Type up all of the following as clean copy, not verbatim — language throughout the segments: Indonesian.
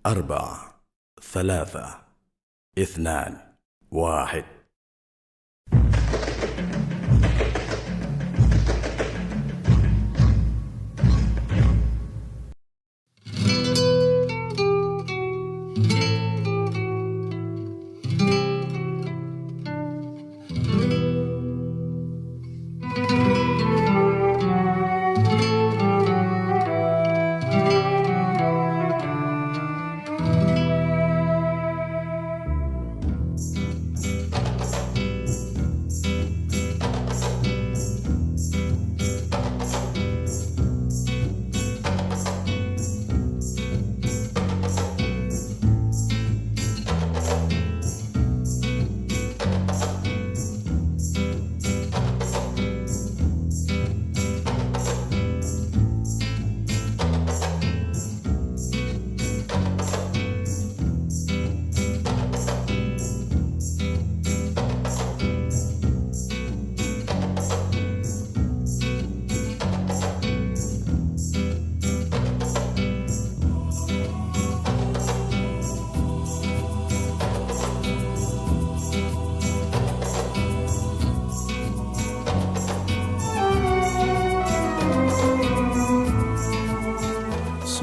4 3 2 1.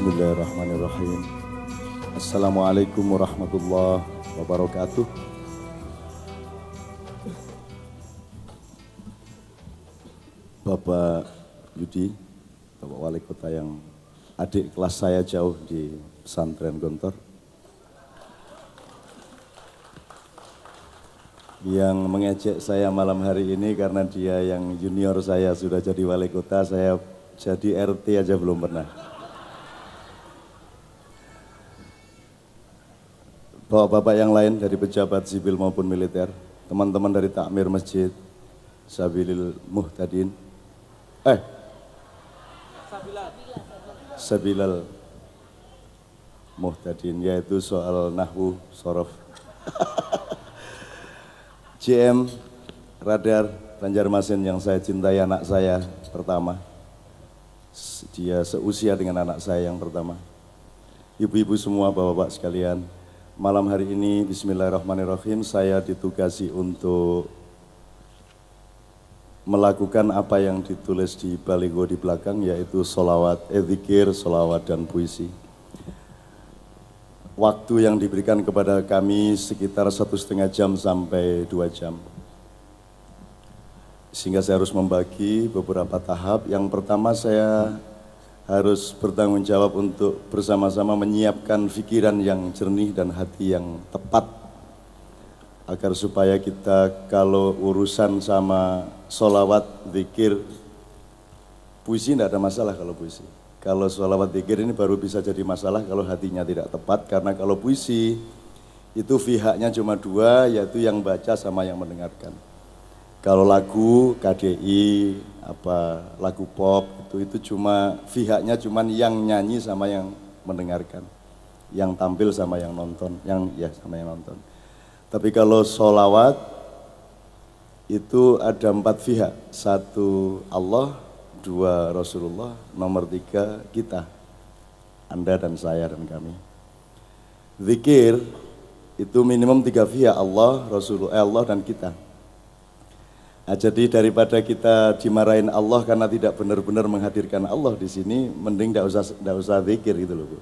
Bismillahirrahmanirrahim. Assalamualaikum warahmatullahi wabarakatuh. Bapak Yudi, Bapak Wali Kota yang adik kelas saya jauh di pesantren Gontor, yang mengejek saya malam hari ini karena dia yang junior saya sudah jadi wali kota, saya jadi RT aja belum pernah. Bapak-bapak yang lain dari pejabat sipil maupun militer, teman-teman dari takmir masjid, Sabilil Muhtadin, Sabilal Muhtadin, yaitu soal nahwu, sorof. JM, Radar, Banjarmasin yang saya cintai, anak saya pertama. Dia seusia dengan anak saya yang pertama. Ibu-ibu semua, bapak-bapak sekalian. Malam hari ini, bismillahirrahmanirrahim, saya ditugasi untuk melakukan apa yang ditulis di baliho di belakang, yaitu sholawat, dzikir, sholawat, dan puisi. Waktu yang diberikan kepada kami sekitar 1,5 jam sampai 2 jam. Sehingga saya harus membagi beberapa tahap. Yang pertama, saya harus bertanggung jawab untuk bersama-sama menyiapkan pikiran yang jernih dan hati yang tepat, agar supaya kita kalau urusan sama sholawat, zikir, puisi tidak ada masalah kalau puisi. Kalau sholawat, zikir ini baru bisa jadi masalah kalau hatinya tidak tepat, karena kalau puisi itu pihaknya cuma dua, yaitu yang baca sama yang mendengarkan. Kalau lagu, KDI, lagu pop, itu cuma pihaknya cuma yang nyanyi sama yang mendengarkan, yang tampil sama yang nonton, sama yang nonton. Tapi kalau sholawat itu ada 4 pihak, 1 Allah, 2 Rasulullah, nomor 3 kita, Anda dan saya dan kami. Zikir itu minimum 3 pihak, Allah, Rasulullah, Allah dan kita. Nah, jadi daripada kita dimarahin Allah karena tidak benar-benar menghadirkan Allah di sini, mending tidak usah zikir gitu loh, Bu.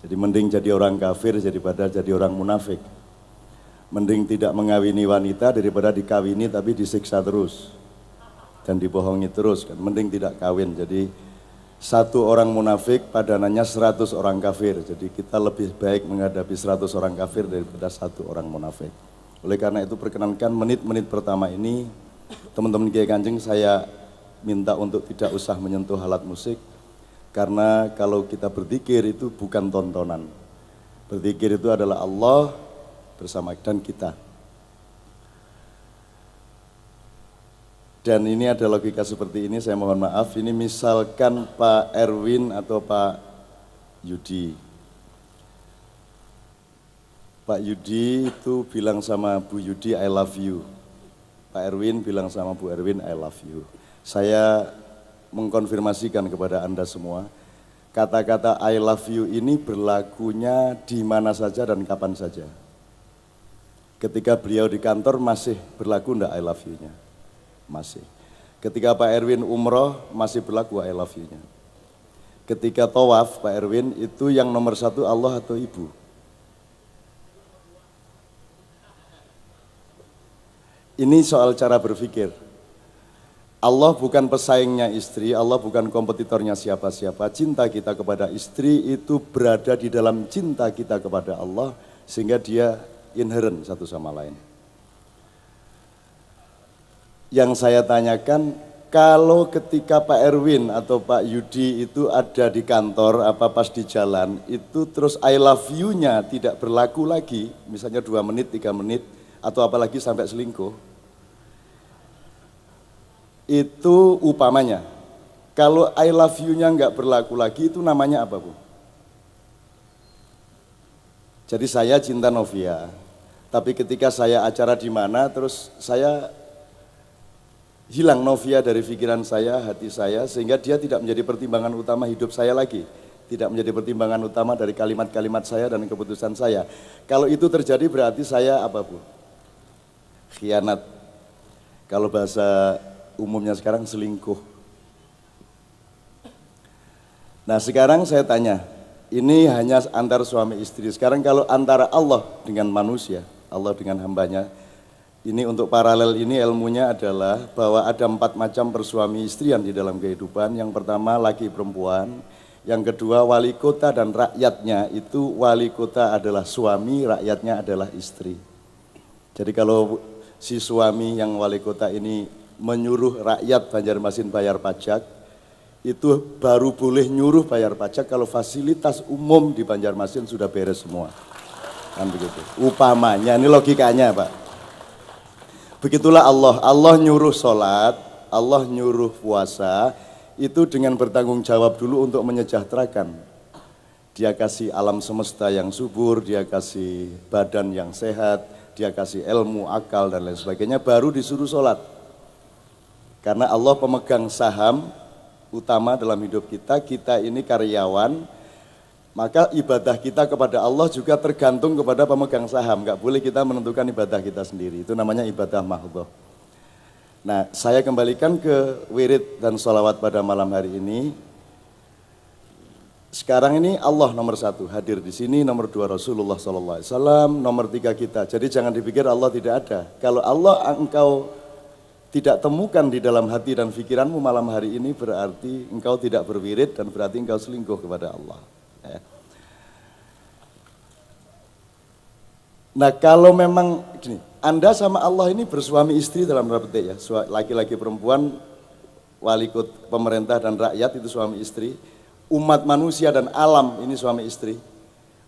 Jadi mending jadi orang kafir daripada jadi orang munafik. Mending tidak mengawini wanita daripada dikawini tapi disiksa terus dan dibohongi terus kan. Mending tidak kawin. Jadi 1 orang munafik padanannya 100 orang kafir. Jadi kita lebih baik menghadapi 100 orang kafir daripada 1 orang munafik. Oleh karena itu perkenankan menit-menit pertama ini, teman-teman Kiai Kanjeng, saya minta untuk tidak usah menyentuh alat musik, karena kalau kita berzikir itu bukan tontonan. Berzikir itu adalah Allah bersama dan kita. Dan ini ada logika seperti ini, saya mohon maaf, ini misalkan Pak Erwin atau Pak Yudi. Pak Yudi itu bilang sama Bu Yudi, I love you. Pak Erwin bilang sama Bu Erwin, I love you. Saya mengkonfirmasikan kepada Anda semua, kata-kata I love you ini berlakunya di mana saja dan kapan saja. Ketika beliau di kantor masih berlaku enggak I love you-nya? Masih. Ketika Pak Erwin umroh masih berlaku I love you-nya. Ketika tawaf Pak Erwin itu yang nomor satu Allah atau ibu? Ini soal cara berpikir. Allah bukan pesaingnya istri, Allah bukan kompetitornya siapa-siapa. Cinta kita kepada istri itu berada di dalam cinta kita kepada Allah, sehingga dia inherent satu sama lain. Yang saya tanyakan, kalau ketika Pak Erwin atau Pak Yudi itu ada di kantor, apa pas di jalan, itu terus I love you-nya tidak berlaku lagi, misalnya 2 menit, 3 menit, atau apalagi sampai selingkuh, itu upamanya. Kalau I love you-nya nggak berlaku lagi, itu namanya apa, Bu? Jadi saya cinta Novia, tapi ketika saya acara di mana, terus saya hilang Novia dari pikiran saya, hati saya, sehingga dia tidak menjadi pertimbangan utama hidup saya lagi. Tidak menjadi pertimbangan utama dari kalimat-kalimat saya dan keputusan saya. Kalau itu terjadi berarti saya apa, Bu? Khianat. Kalau bahasa umumnya sekarang selingkuh. Nah sekarang saya tanya, ini hanya antar suami istri. Sekarang kalau antara Allah dengan manusia, Allah dengan hambanya, ini untuk paralel ini ilmunya adalah bahwa ada 4 macam persuami istrian di dalam kehidupan. Yang pertama laki perempuan, yang kedua wali kota dan rakyatnya, itu wali kota adalah suami, rakyatnya adalah istri. Jadi kalau si suami yang wali kota ini menyuruh rakyat Banjarmasin bayar pajak, itu baru boleh nyuruh bayar pajak kalau fasilitas umum di Banjarmasin sudah beres semua. Kan begitu. Upamanya, ini logikanya Pak. Begitulah Allah nyuruh sholat, Allah nyuruh puasa, itu dengan bertanggung jawab dulu untuk menyejahterakan. Dia kasih alam semesta yang subur, dia kasih badan yang sehat, dia kasih ilmu, akal dan lain sebagainya, baru disuruh sholat. Karena Allah pemegang saham utama dalam hidup kita, kita ini karyawan, maka ibadah kita kepada Allah juga tergantung kepada pemegang saham. Nggak boleh kita menentukan ibadah kita sendiri, itu namanya ibadah mahdhah. Nah, saya kembalikan ke wirid dan sholawat pada malam hari ini. Sekarang ini Allah nomor 1 hadir di sini, nomor 2 Rasulullah SAW, nomor 3 kita. Jadi jangan dipikir Allah tidak ada. Kalau Allah engkau tidak temukan di dalam hati dan pikiranmu malam hari ini, berarti engkau tidak berwirid dan berarti engkau selingkuh kepada Allah. Nah kalau memang gini, Anda sama Allah ini bersuami istri dalam tanda petik ya, laki-laki perempuan, wali kota, pemerintah dan rakyat itu suami istri, umat manusia dan alam ini suami istri.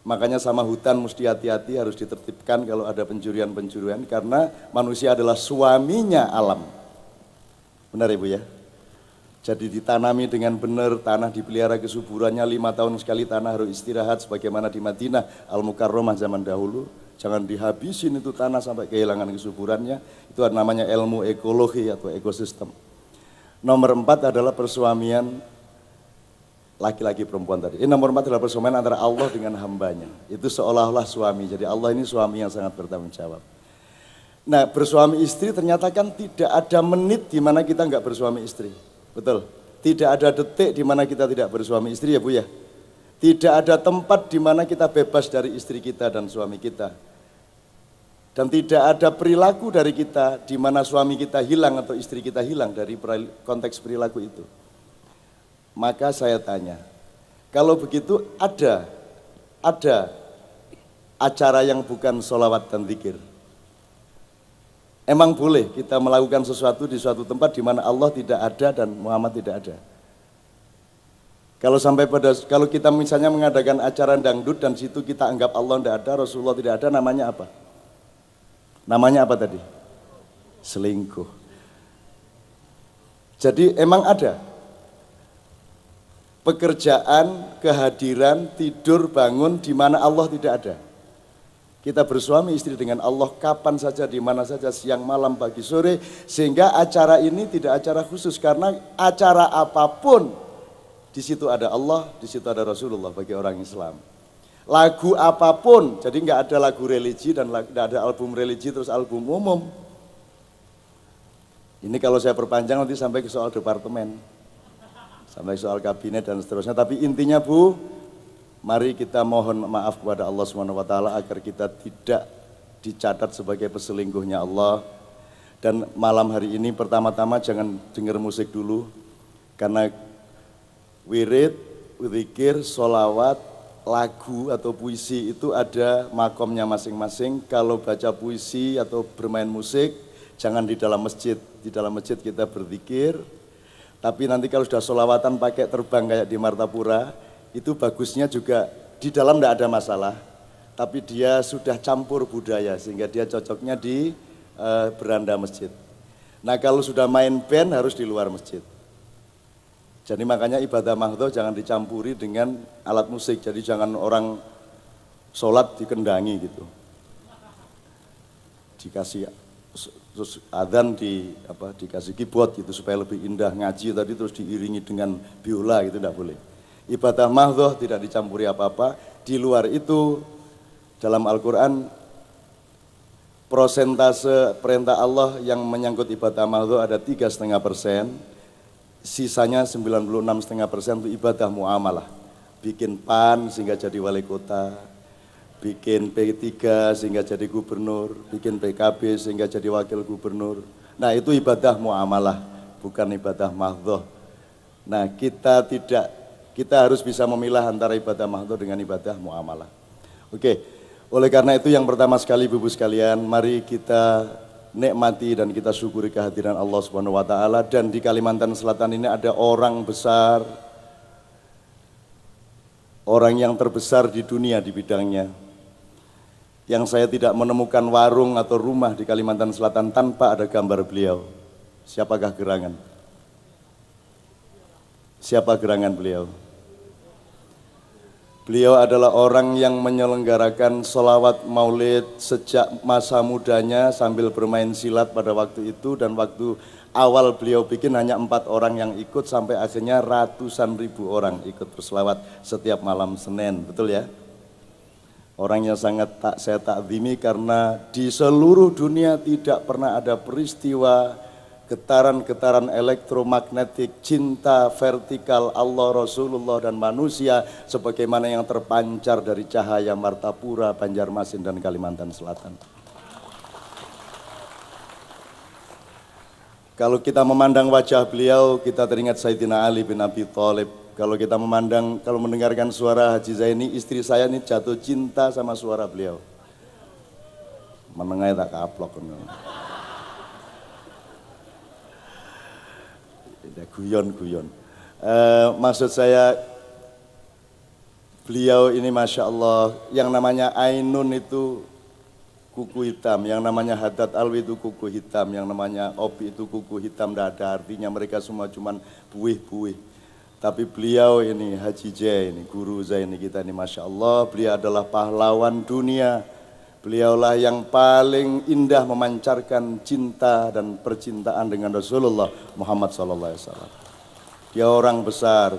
Makanya sama hutan mesti hati-hati, harus ditertibkan kalau ada pencurian-pencurian, karena manusia adalah suaminya alam. Benar Ibu ya? Jadi ditanami dengan benar, tanah dipelihara kesuburannya, 5 tahun sekali tanah harus istirahat sebagaimana di Madinah Al-Mukarramah zaman dahulu. Jangan dihabisin itu tanah sampai kehilangan kesuburannya. Itu namanya ilmu ekologi atau ekosistem. Nomor 4 adalah persuamian laki-laki perempuan tadi. Ini nomor 4 adalah persuamian antara Allah dengan hambanya. Itu seolah-olah suami. Jadi Allah ini suami yang sangat bertanggung jawab. Nah bersuami istri ternyata kan tidak ada menit di mana kita nggak bersuami istri. Betul? Tidak ada detik di mana kita tidak bersuami istri ya Bu ya. Tidak ada tempat di mana kita bebas dari istri kita dan suami kita. Dan tidak ada perilaku dari kita di mana suami kita hilang atau istri kita hilang dari konteks perilaku itu. Maka saya tanya, kalau begitu ada acara yang bukan sholawat dan zikir. Emang boleh kita melakukan sesuatu di suatu tempat di mana Allah tidak ada dan Muhammad tidak ada. Kalau kita misalnya mengadakan acara dangdut dan situ kita anggap Allah tidak ada, Rasulullah tidak ada, namanya apa? Namanya apa tadi? Selingkuh. Jadi emang ada pekerjaan, kehadiran, tidur, bangun di mana Allah tidak ada. Kita bersuami istri dengan Allah kapan saja, di mana saja, siang, malam, pagi, sore, sehingga acara ini tidak acara khusus, karena acara apapun Di situ ada Allah, di situ ada Rasulullah bagi orang Islam. Lagu apapun, jadi nggak ada lagu religi dan nggak ada album religi terus album umum. Ini kalau saya perpanjang nanti sampai ke soal departemen, sampai soal kabinet dan seterusnya. Tapi intinya Bu, mari kita mohon maaf kepada Allah SWT agar kita tidak dicatat sebagai peselingkuhnya Allah. Dan malam hari ini pertama-tama jangan dengar musik dulu, karena wirid, zikir, sholawat, lagu atau puisi itu ada makomnya masing-masing. Kalau baca puisi atau bermain musik, jangan di dalam masjid. Di dalam masjid kita berzikir, tapi nanti kalau sudah sholawatan pakai terbang kayak di Martapura, itu bagusnya juga di dalam tidak ada masalah, tapi dia sudah campur budaya sehingga dia cocoknya di beranda masjid. Nah kalau sudah main band harus di luar masjid. Jadi makanya ibadah mahdhah jangan dicampuri dengan alat musik. Jadi jangan orang sholat dikendangi gitu. Dikasih terus adzan dikasih keyboard gitu supaya lebih indah, ngaji tadi terus diiringi dengan biola gitu, tidak boleh. Ibadah mahdhah tidak dicampuri apa-apa. Di luar itu dalam Al-Quran prosentase perintah Allah yang menyangkut ibadah mahdhah ada 3,5%. Sisanya 96,5% itu ibadah muamalah. Bikin PAN sehingga jadi wali kota, bikin P3 sehingga jadi gubernur, bikin PKB sehingga jadi wakil gubernur. Nah itu ibadah muamalah, bukan ibadah mahdhah. Nah kita harus bisa memilah antara ibadah mahdhah dengan ibadah muamalah. Oke, oleh karena itu yang pertama sekali Ibu sekalian, mari kita nikmati dan kita syukuri kehadiran Allah Subhanahu wa taala. Dan di Kalimantan Selatan ini ada orang besar, orang yang terbesar di dunia di bidangnya. Yang saya tidak menemukan warung atau rumah di Kalimantan Selatan tanpa ada gambar beliau. Siapakah gerangan? Siapa gerangan beliau? Beliau adalah orang yang menyelenggarakan sholawat maulid sejak masa mudanya sambil bermain silat pada waktu itu, dan waktu awal beliau bikin hanya 4 orang yang ikut sampai akhirnya ratusan ribu orang ikut berselawat setiap malam Senin, betul ya? Orang yang sangat saya takzimi karena di seluruh dunia tidak pernah ada peristiwa getaran-getaran elektromagnetik cinta vertikal Allah, Rasulullah dan manusia sebagaimana yang terpancar dari cahaya Martapura, Banjarmasin dan Kalimantan Selatan. Kalau kita memandang wajah beliau, kita teringat Sayyidina Ali bin Abi Thalib. Kalau kita kalau mendengarkan suara Haji Zaini, istri saya ini jatuh cinta sama suara beliau. Menengah tak kaplok. Guyon. Maksud saya beliau ini Masya Allah, yang namanya Ainun itu kuku hitam, yang namanya Haddad Alwi itu kuku hitam, yang namanya Opi itu kuku hitam, tidak ada artinya, mereka semua cuman buih-buih. Tapi beliau ini Haji J ini, guru Zaini kita ini Masya Allah, beliau adalah pahlawan dunia. Beliaulah yang paling indah memancarkan cinta dan percintaan dengan Rasulullah Muhammad SAW. Dia orang besar,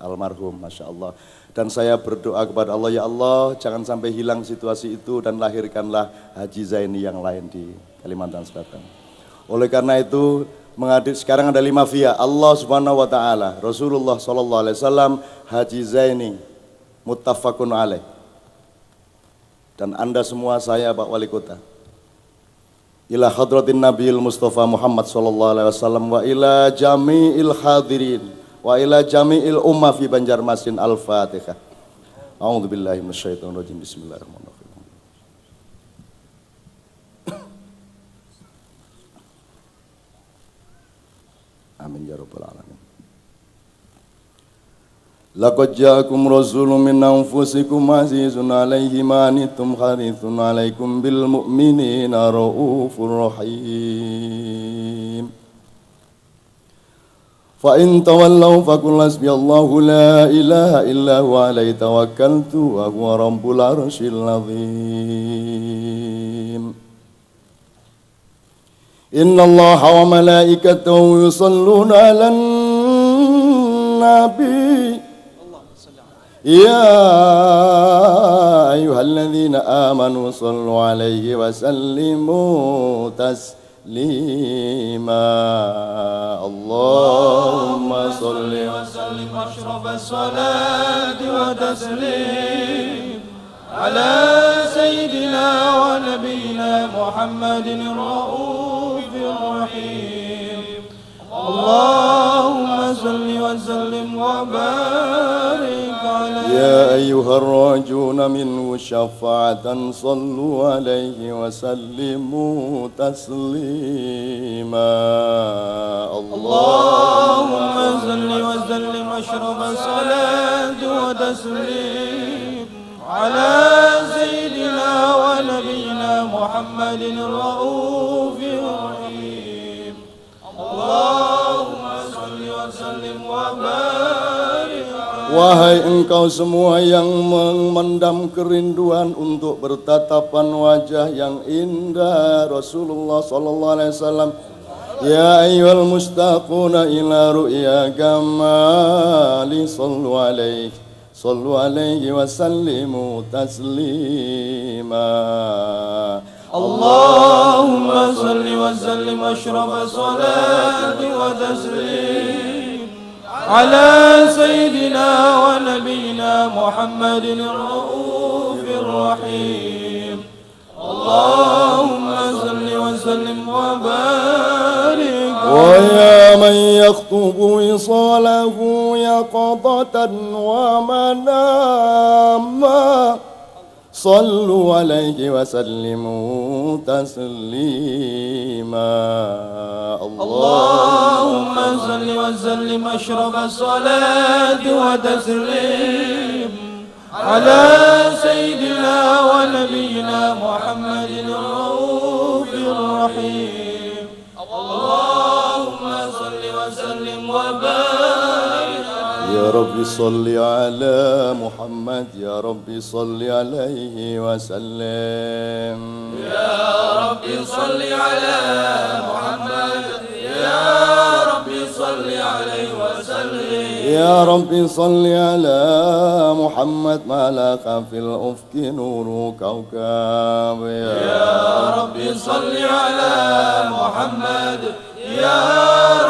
almarhum Masya Allah. Dan saya berdoa kepada Allah, ya Allah jangan sampai hilang situasi itu dan lahirkanlah Haji Zaini yang lain di Kalimantan Selatan. Oleh karena itu sekarang ada 5 via, Allah Subhanahu wa taala, Rasulullah SAW, Haji Zaini, muttafaqun alaih. Dan Anda semua, saya Pak Wali Kota, ila hadratin Nabiil Mustafa Muhammad sallallahu alaihi wasallam wa ila jami'il hadirin wa ila jami'il ummah fi Banjarmasin. Al-Fatihah. A'udzu billahi minasyaitonir rajim. Bismillahirrahmanirrahim. Amin ya rabbal alamin. Laqad ja'akum rasulun min anfusikum azizun 'alaihi ma anittum harithun 'alaikum bil mu'minina raufur rahim. Fa in tawallaw faqul hasbiyallahu la ilaha illa huwa 'alaihi tawakkaltu wa huwa rabbul arsyil 'azim. Innallaha wa malaikatahu yusholluna 'alan النبي يا أيها الذين آمنوا صلوا عليه وسلموا تسليما اللهم صل وسلم أشرف الصلاة وتسليم على سيدنا ونبينا محمد الرؤوف الرحيم اللهم صل وسلم وبارك عليه يا أيها الراجون منه شفاعة صلوا عليه وسلموا تسليما اللهم صل وسلم أشرف الصلاة وتسليم على سيدنا ونبينا محمد الرؤوف الرحيم اللهم صل وسلم وبارك. Wahai engkau semua yang memendam kerinduan untuk bertatapan wajah yang indah Rasulullah sallallahu alaihi wasallam, ya ayyuhal mustaquna ila ru'ya kamali sallu alaihi wa sallimu taslima Allahumma salli wa sallim ashraf salati wa taslim ala sayyidina wa nabiyina Muhammadin ar-raufir rahim Allahumma salli wa sallim wa barik wa ya man yaktubu wisalahu yaqadatan wa manama صلوا عليه وسلموا تسليما اللهم صل وسلم أشرف الصلاة وتسليم على سيدنا ونبينا محمد الرؤوف الرحيم اللهم صل وسلم وبارك يا رب صل على محمد يا رب صل عليه وسلم يا رب صل على محمد يا رب صل عليه وسلم يا رب صل على محمد ما لاق في الأفق نور كوكب يا رب صل على محمد يا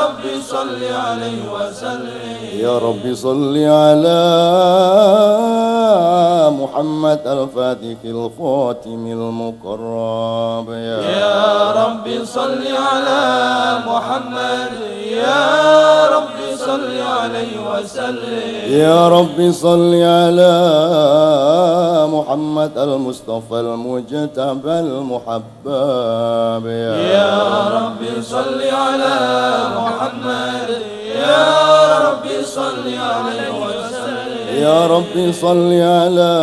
رب صل عليه وسلم يا رب صل على محمد الفاتح الخاتم المقرب يا رب صل على محمد يا رب صل عليه وسلم يا رب صل على محمد المصطفى المجتبى المحبب يا رب صل على محمد يا رب صل عليه وسلم يا رب صل على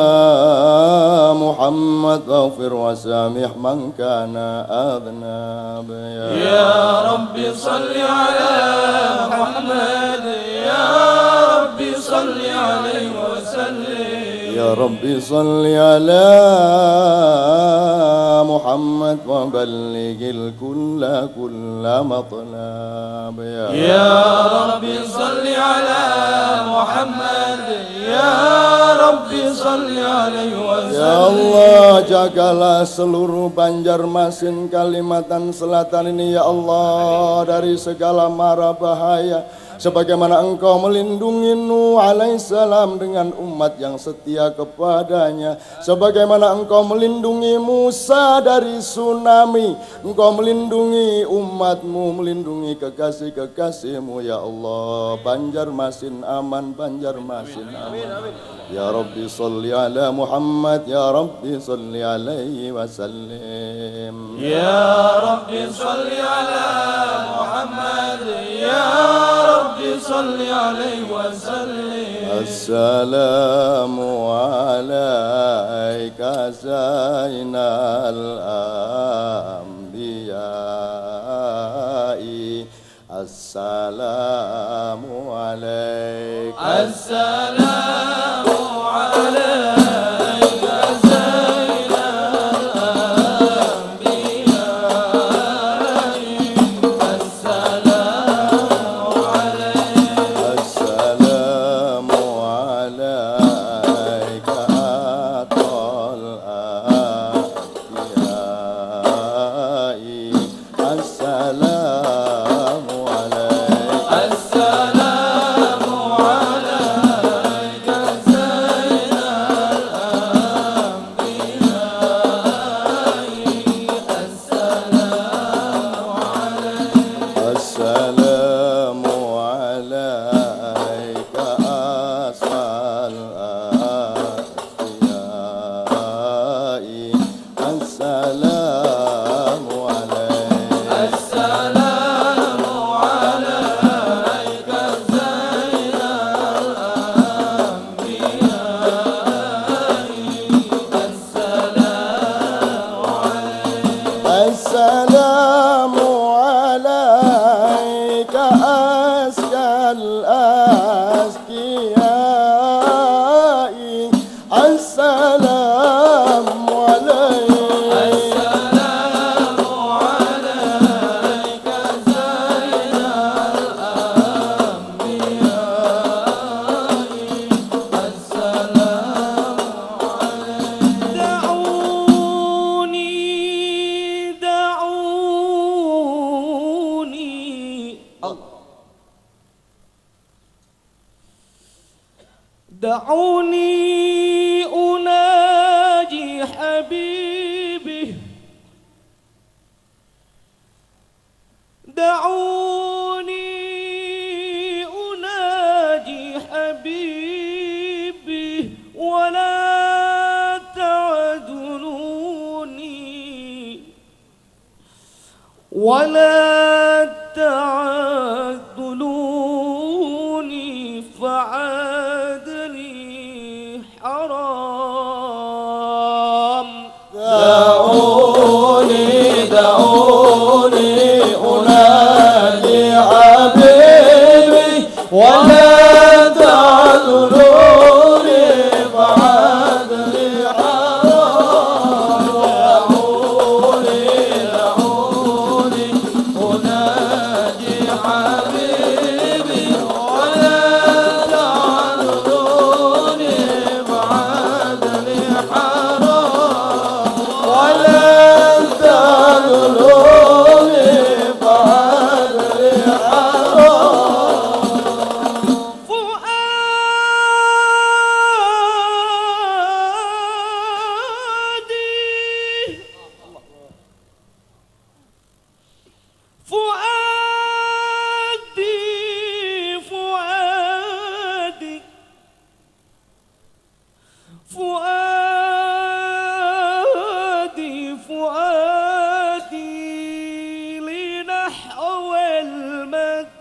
محمد واغفر وسامح من كان أذنب يا رب صل على محمد يا رب صل عليه وسلم يا رب صل على محمد وبلغ الكل كل مطلب يا رب صل على محمد يا رب صل عليه وسلم يا Allah jagalah seluruh Banjarmasin Kalimantan Selatan ini ya Allah dari segala mara bahaya sebagaimana engkau melindungi Nuh alaihissalam dengan umat yang setia kepadanya, sebagaimana engkau melindungi Musa dari tsunami, engkau melindungi umatmu, melindungi kekasih-kekasihmu ya Allah. Banjarmasin aman, Banjarmasin aman. Ya Rabbi salli ala Muhammad, ya Rabbi salli alaihi wasallim. Ya Rabbi salli ala Muhammad, ya Rabbi salli alaihi wasallim. Assalamu alaika zainal anbiya'i. Assalamu alaika. Assalamu alaika zainal anbiya'i. Assalamu alaika. دعوني أناجي حبيبي دعوني أناجي حبيبي ولا تعذلوني فعادني حرام دعوني أنادي حبيبي ولا تعذروني فعادني حرام دعوني أنادي حبيبي ولا تعذروني فعادني حرام ولا تعذروني فعادني فؤادي لنحو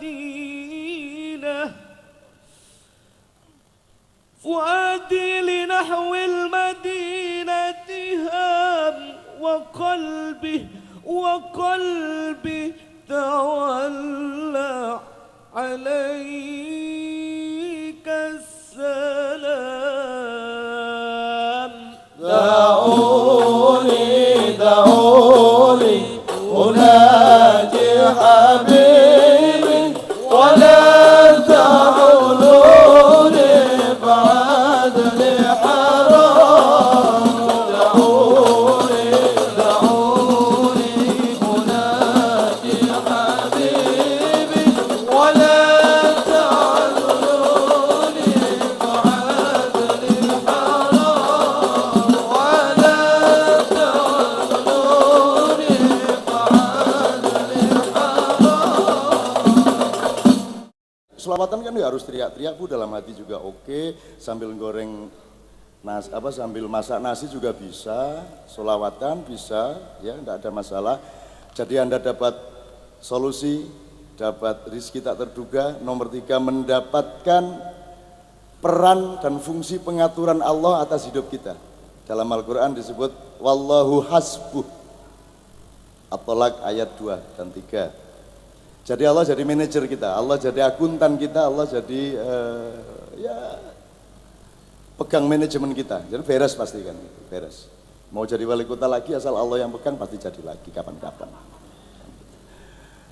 المدينة فؤادي لنحو المدينة هام وقلبي تولى عليك السلام دعوني أناجي حبيبي ولا تعذروني فعادني حرام دعوني أناجي حبيبي ولا تعذروني فعادني حرام ولا تعذروني فعادني حرام. Selawatan kan harus teriak-teriak Bu, dalam hati juga oke, sambil goreng sambil masak nasi juga bisa, selawatan bisa, ya enggak ada masalah. Jadi Anda dapat solusi, dapat rezeki tak terduga. Nomor 3, mendapatkan peran dan fungsi pengaturan Allah atas hidup kita. Dalam Al-Quran disebut wallahu hasbuh, At-Tolak ayat 2 dan 3. Jadi Allah jadi manajer kita, Allah jadi akuntan kita, Allah jadi pegang manajemen kita. Jadi beres pasti kan, beres. Mau jadi wali kota lagi asal Allah yang pegang pasti jadi lagi kapan-kapan.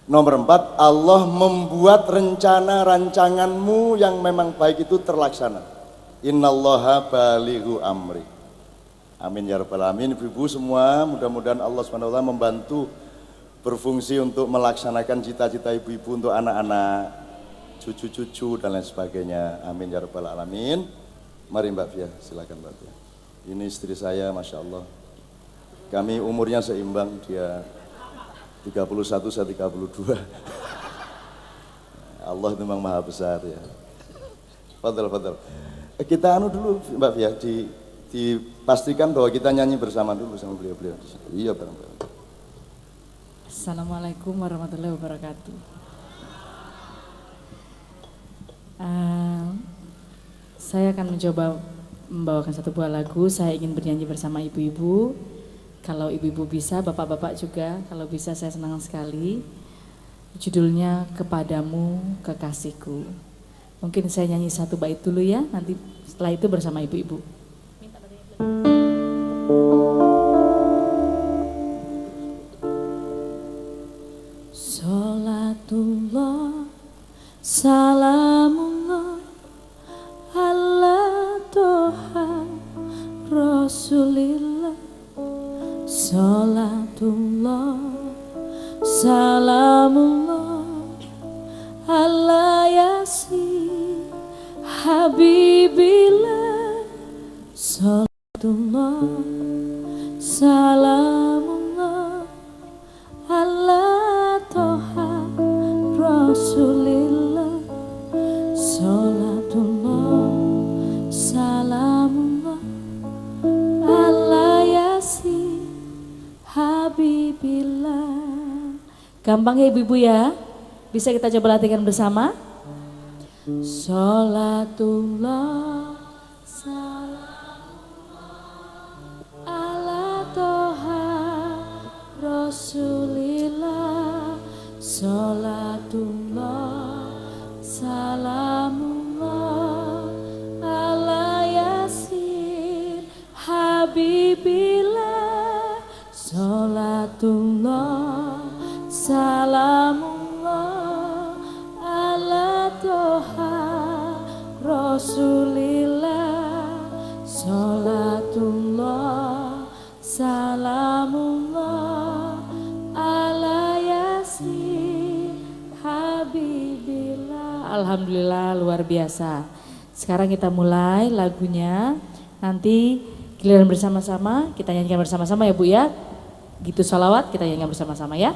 Nomor 4, Allah membuat rencana rancanganmu yang memang baik itu terlaksana. Innallaha balighu amri. Amin ya rabbal alamin. Ibu-ibu semua, mudah-mudahan Allah SWT membantu berfungsi untuk melaksanakan cita-cita ibu-ibu untuk anak-anak, cucu-cucu dan lain sebagainya. Amin ya rabbal alamin. Mari Mbak Fia, silakan Mbak Fia. Ini istri saya, Masya Allah. Kami umurnya seimbang, dia 31, saya 32. Allah itu memang maha besar ya. Fadal. Kita dulu Mbak Fia, dipastikan bahwa kita nyanyi bersama dulu sama beliau-beliau. Iya bareng-bareng. Assalamualaikum warahmatullahi wabarakatuh. Saya akan mencoba membawakan satu buah lagu. Saya ingin bernyanyi bersama ibu-ibu. Kalau ibu-ibu bisa, bapak-bapak juga. Kalau bisa saya senang sekali. Judulnya Kepadamu Kekasihku. Mungkin saya nyanyi satu bait dulu ya. Nanti setelah itu bersama ibu-ibu. Salatullah, salamullah ala Toha Rasulillah. Salatullah, salamullah ala Yasin Habibillah. Salatullah, salamullah ala toha rasulillah. Salatullah, salamullah ala yasin habibillah. Gampang ya ibu-ibu ya, bisa kita coba latihan bersama. Salatullah, ala toha rasulillah. Salatullah, salamullah ala yasin habibillah. Salatullah, salamullah ala toha rasulillah. Salatullah, salamullah ala yasin habibillah. Alhamdulillah, luar biasa. Sekarang kita mulai lagunya. Nanti giliran bersama-sama, kita nyanyikan bersama-sama ya Bu ya. Gitu salawat kita nyanyikan bersama-sama ya.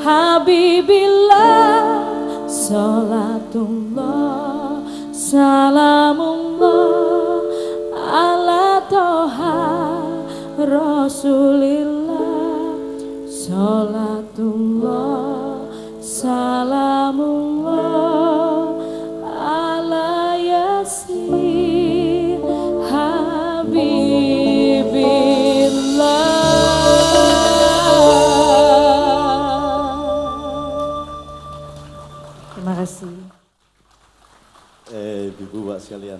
Habibillah, salatullah, salamullah Rasulillah, Salatullah, Salamullah ala Yasin Habibillah. Terima kasih. Ibu Bapak sekalian,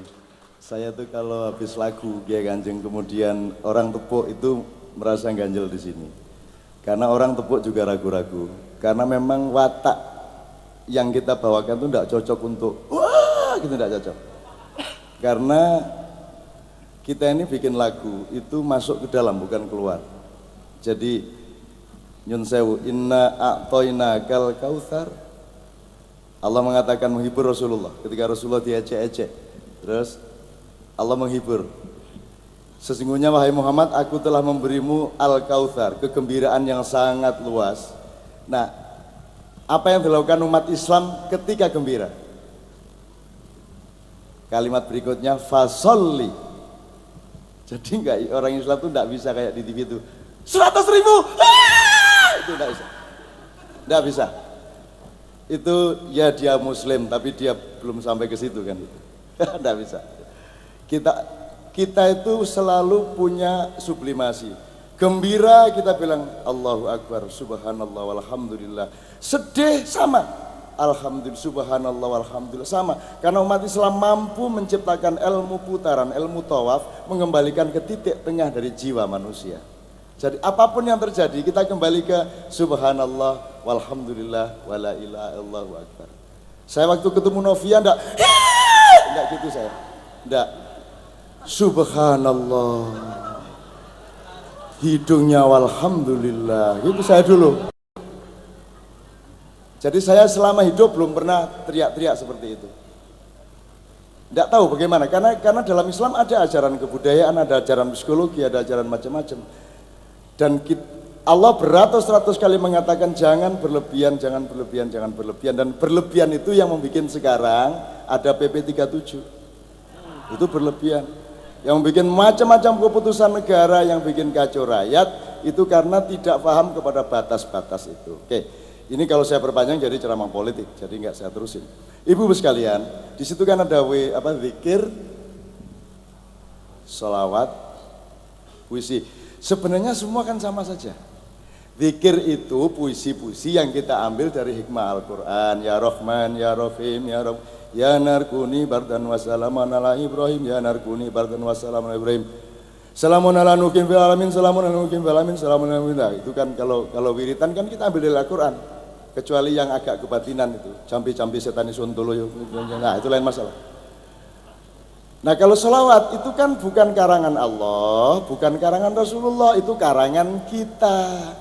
saya tuh kalau habis lagu Kiai Kanjeng kemudian orang tepuk itu merasa ganjel di sini. Karena orang tepuk juga ragu-ragu. Karena memang watak yang kita bawakan itu tidak cocok untuk wah gitu, tidak cocok. Karena kita ini bikin lagu itu masuk ke dalam bukan keluar. Jadi nyun sewu, inna a'toinakal kautsar. Allah mengatakan menghibur Rasulullah ketika Rasulullah diejek-ejek. Terus Allah menghibur. Sesungguhnya wahai Muhammad, aku telah memberimu Al-Kautsar, kegembiraan yang sangat luas. Nah, apa yang dilakukan umat Islam ketika gembira? Kalimat berikutnya fasolli. Jadi enggak, orang Islam itu enggak bisa kayak di TV itu 100.000 itu enggak bisa. Enggak bisa. Itu ya dia muslim tapi dia belum sampai ke situ kan itu. Enggak bisa. Kita itu selalu punya sublimasi. Gembira kita bilang Allahu Akbar, subhanallah walhamdulillah. Sedih sama, alhamdulillah, subhanallah walhamdulillah sama. Karena umat Islam mampu menciptakan ilmu putaran, ilmu tawaf, mengembalikan ke titik tengah dari jiwa manusia. Jadi apapun yang terjadi kita kembali ke subhanallah walhamdulillah wala ilaha illallah akbar. Saya waktu ketemu Novia enggak gitu saya. Enggak. Subhanallah. Hidungnya walhamdulillah. Itu saya dulu. Jadi saya selama hidup belum pernah teriak-teriak seperti itu. Tidak tahu bagaimana, karena dalam Islam ada ajaran kebudayaan, ada ajaran psikologi, ada ajaran macam-macam. Dan Allah beratus-ratus kali mengatakan jangan berlebihan, jangan berlebihan, jangan berlebihan. Dan berlebihan itu yang membuat sekarang ada PP 37. Itu berlebihan. Yang membuat macam-macam keputusan negara, yang bikin kacau rakyat, itu karena tidak paham kepada batas-batas itu. Oke, ini kalau saya perpanjang jadi ceramah politik, jadi nggak saya terusin. Ibu sekalian, di situ kan ada zikir, sholawat, puisi. Sebenarnya semua kan sama saja. Zikir itu puisi-puisi yang kita ambil dari hikmah Al-Quran. Ya Rahman, Ya Rahim, Ya Rabb, Ya Narkuni bardan wa salaman ala Ibrahim, Ya Narkuni bardan wa salaman ala Ibrahim. Salamun ala nukim fil alamin, salamun ala nukim fil alamin, salamun ala nukim. Itu kan kalau wiritan kan kita ambil dari Al-Quran. Kecuali yang agak kebatinan itu, campi-campi setan isuntulu, nah itu lain masalah. Nah kalau sholawat itu kan bukan karangan Allah, bukan karangan Rasulullah, itu karangan kita.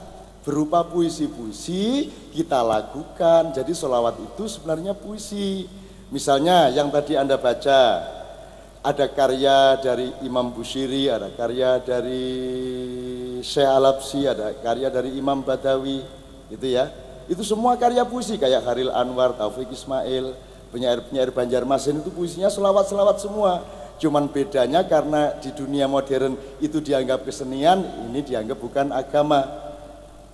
Berupa puisi-puisi kita lakukan, jadi sholawat itu sebenarnya puisi. Misalnya yang tadi Anda baca, ada karya dari Imam Bushiri, ada karya dari Syekh Al-Habsyi, ada karya dari Imam Badawi, gitu ya. Itu semua karya puisi, kayak Khalil Anwar, Taufik Ismail, penyair-penyair Banjarmasin itu puisinya selawat-selawat semua. Cuman bedanya karena di dunia modern itu dianggap kesenian, ini dianggap bukan agama.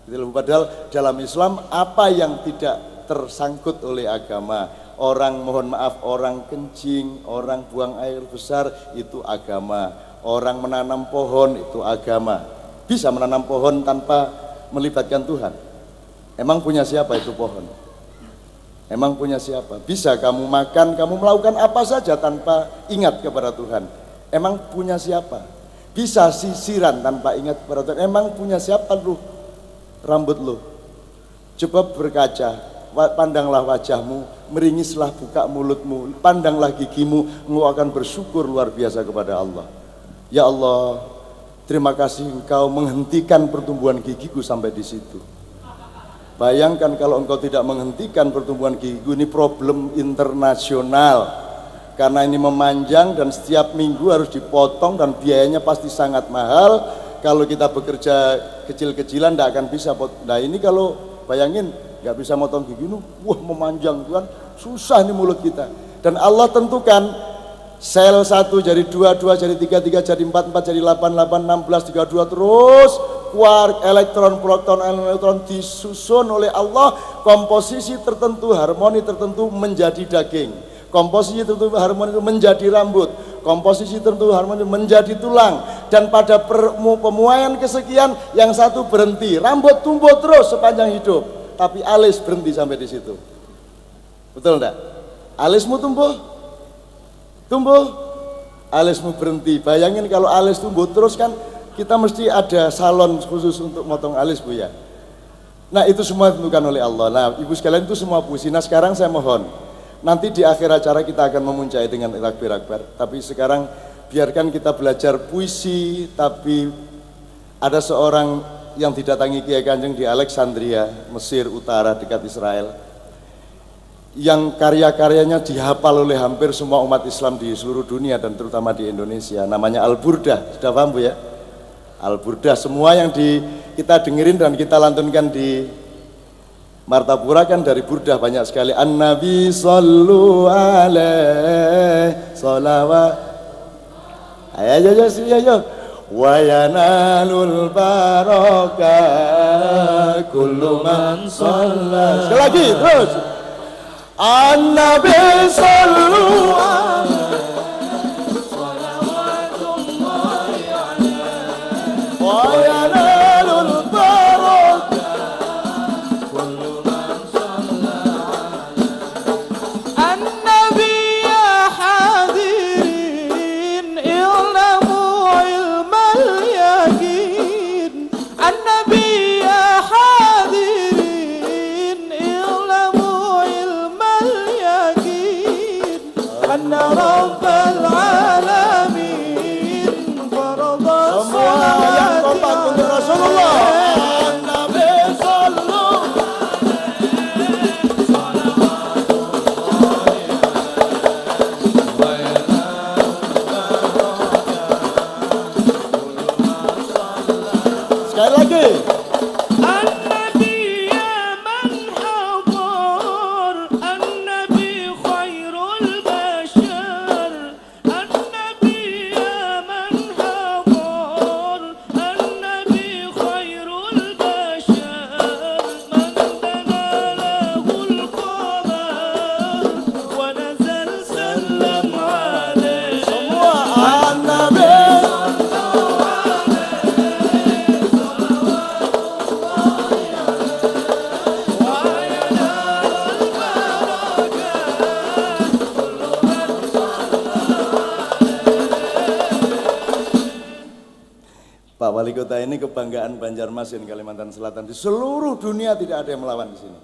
Padahal dalam Islam apa yang tidak tersangkut oleh agama, orang mohon maaf, orang kencing, orang buang air besar itu agama, orang menanam pohon itu agama. Bisa menanam pohon tanpa melibatkan Tuhan? Emang punya siapa itu pohon? Emang punya siapa? Bisa kamu makan, kamu melakukan apa saja tanpa ingat kepada Tuhan. Emang punya siapa? Bisa sisiran tanpa ingat kepada Tuhan. Emang punya siapa lu? Rambut lu. Coba berkaca, pandanglah wajahmu, meringislah buka mulutmu, pandanglah gigimu, engkau akan bersyukur luar biasa kepada Allah. Ya Allah, terima kasih engkau menghentikan pertumbuhan gigiku sampai di situ. Bayangkan kalau engkau tidak menghentikan pertumbuhan gigiku, ini problem internasional. Karena ini memanjang dan setiap minggu harus dipotong dan biayanya pasti sangat mahal. Kalau kita bekerja kecil-kecilan tidak akan bisa. Nah ini kalau bayangin nggak bisa motong gigi, wah memanjang Tuhan, susah nih mulut kita. Dan Allah tentukan Sel 1 jadi 2, 2 jadi 3, 3 jadi 4, 4 jadi 8, 8, 16, 32 terus quark, elektron, proton, elektron disusun oleh Allah komposisi tertentu, harmoni tertentu menjadi daging, komposisi tertentu harmoni itu menjadi rambut, komposisi tertentu harmoni menjadi tulang, dan pada pemuaian kesekian yang satu berhenti, rambut tumbuh terus sepanjang hidup, tapi alis berhenti sampai di situ. Betul enggak? Alismu tumbuh, alismu berhenti. Bayangin kalau alis tumbuh terus kan kita mesti ada salon khusus untuk motong alis, Bu ya. Nah itu semua ditentukan oleh Allah. Nah ibu sekalian itu semua puisi. Nah sekarang saya mohon, nanti di akhir acara kita akan memuncai dengan takbir akbar. Tapi sekarang biarkan kita belajar puisi. Tapi ada seorang yang didatangi Kiai Kanjeng di Alexandria, Mesir Utara dekat Israel, yang karya-karyanya dihafal oleh hampir semua umat Islam di seluruh dunia dan terutama di Indonesia, namanya Al-Burdah. Sudah paham Bu ya? Al-Burdah, semua yang kita dengerin dan kita lantunkan di Martapura kan dari Burdah banyak sekali. An-Nabi sallu alaihi salawat. Ayo. Wa yanalul barakah kullu man shalla. Sekali lagi terus. An-Nabi sallu alaihi salawatullahi alaihi wa yanalul barakah kullu man shalla alaihi. An-Nabi ya hadirin ilmu ilmal yaqin. An-Nabi ya hadirin ilmu anna rabbal alamin farada semua yang kompak untuk Rasulullah. Nabi sallallahu alaihi salawatullahi wa yanalul. Sekali lagi. Pak Wali Kota ini kebanggaan Banjarmasin, Kalimantan Selatan. Di seluruh dunia tidak ada yang melawan di sini.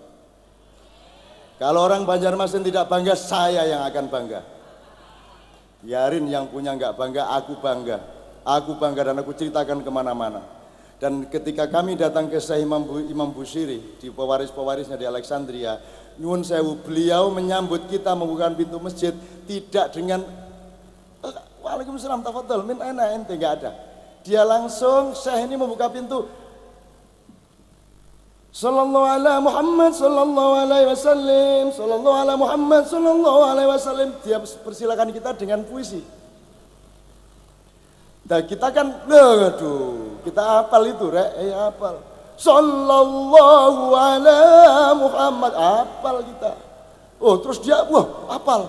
Kalau orang Banjarmasin tidak bangga, saya yang akan bangga. Biarin yang punya nggak bangga, aku bangga. Aku bangga dan aku ceritakan kemana-mana. Dan ketika kami datang ke Syekh Imam Busiri di pewaris-pewarisnya di Alexandria, nyuwun sewu, beliau menyambut kita membuka pintu masjid tidak dengan Waalaikumsalam tafadhol min aina ente, enggak ada. Dia langsung, Syekh ini membuka pintu. Sallallahu ala Muhammad sallallahu alaihi wasallam, sallallahu ala Muhammad sallallahu alaihi wasallam. Dia persilakan kita dengan puisi. Dan kita kan, aduh, kita hafal itu, hafal. Sallallahu ala Muhammad, hafal kita. Oh, terus dia, hafal.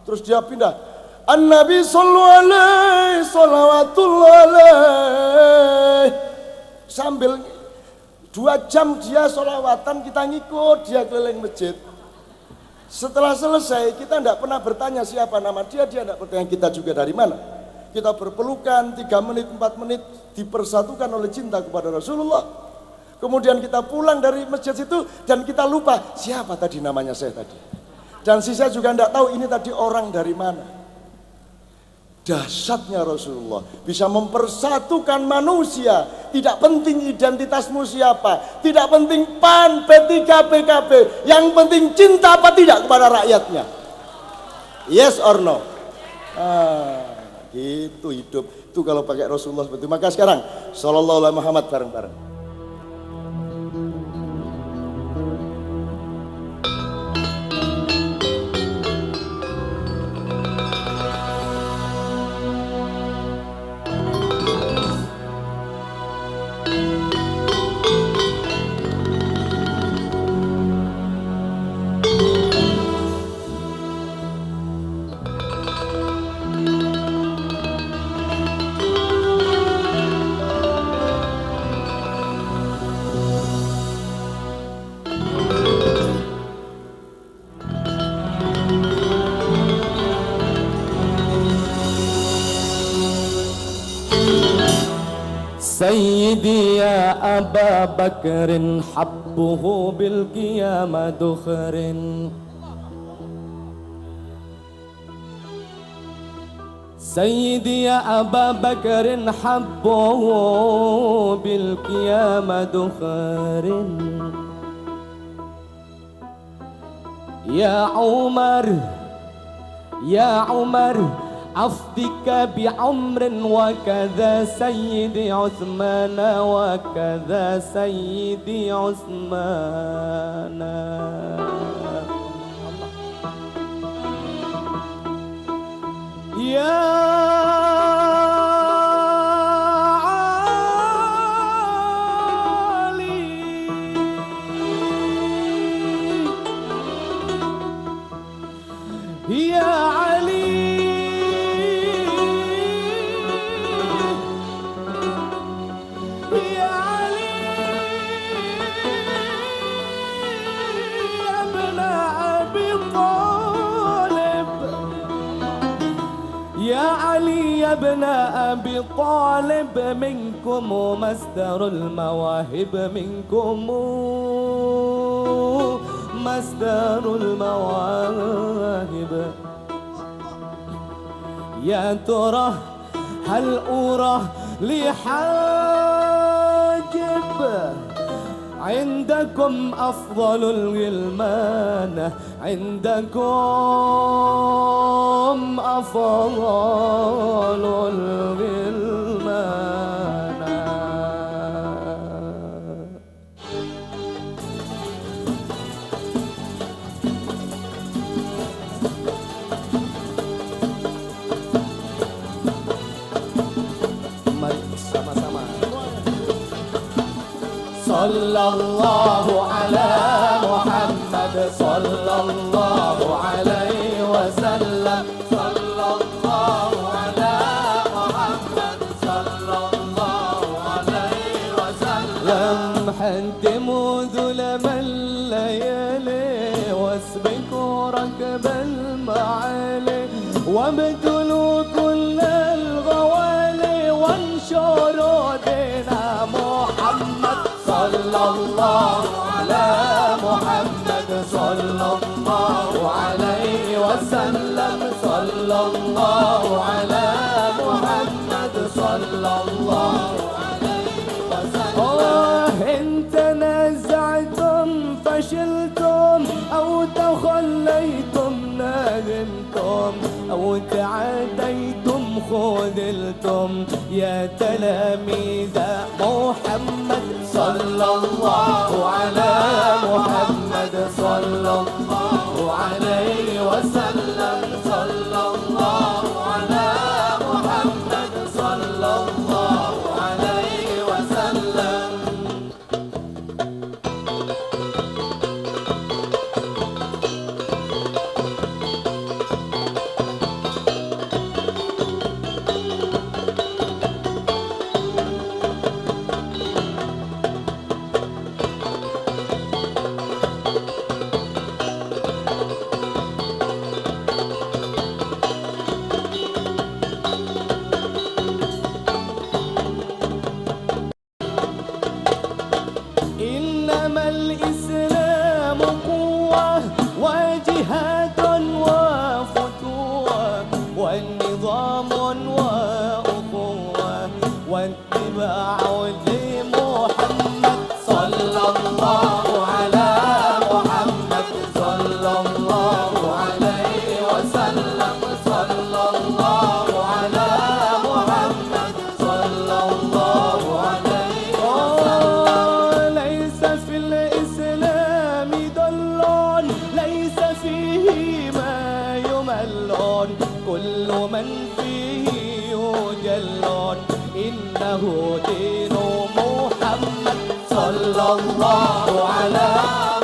Terus dia pindah. An-Nabi sallallahu alaihi salawatullah alaihi. Sambil 2 jam dia sholawatan, kita ngikut dia keliling masjid. Setelah selesai, kita tidak pernah bertanya siapa nama dia tidak bertanya kita juga dari mana. Kita berpelukan 3 menit, 4 menit, dipersatukan oleh cinta kepada Rasulullah. Kemudian kita pulang dari masjid itu dan kita lupa siapa tadi namanya saya tadi. Dan saya juga tidak tahu ini tadi orang dari mana. Dahsyatnya Rasulullah bisa mempersatukan manusia. Tidak penting identitasmu siapa, tidak penting PAN, P3, PKB, yang penting cinta apa tidak kepada rakyatnya. Yes or no? Gitu hidup itu kalau pakai Rasulullah seperti itu. Maka sekarang sallallahu alaihi Muhammad bareng-bareng. سيدي يا أبا بكر حبه بالقيامة دخر سيدي يا أبا بكر حبه بالقيامة دخر يا عمر أفدك بعمر وكذا سيدي عثمان وكذا سيدي عثمان يا يا ابن أبي طالب منكم مصدر المواهب منكم مصدر المواهب يا ترى هل أرى لي حاجب عندكم أفضل الغلمان عندكم أفضل الغلمان mari sama-sama sallallahu ala Muhammad sallallahu alaihi wasallam sallallahu ala Muhammad sallallahu alaihi wasallam حدموا ظلم الليالي واسبقوا ركب المعالي وابتلوا كل الغوالي وانشروا دين محمد صلى الله على محمد صلى الله عليه وسلم صلى الله على محمد صلى الله عليه وسلم إن تنازعتم فشلتم أو تخليتم ندمتم أو تعاديتم خذلتم يا تلاميذ محمد صلى الله على محمد صلى الله عليه وسلم صلى الله على محمد صلى الله عليه وسلم إنما الإسلام قوة وجهاد وفتوة والنظام وأخوة واتباع لمحمد صلى الله على محمد صلى الله عليه وسلم صلى الله على محمد صلى الله عليه وسلم ليس في الإسلام ضل ليس فيه ما يمل كل من فيه يجل إنه دين محمد صلى الله على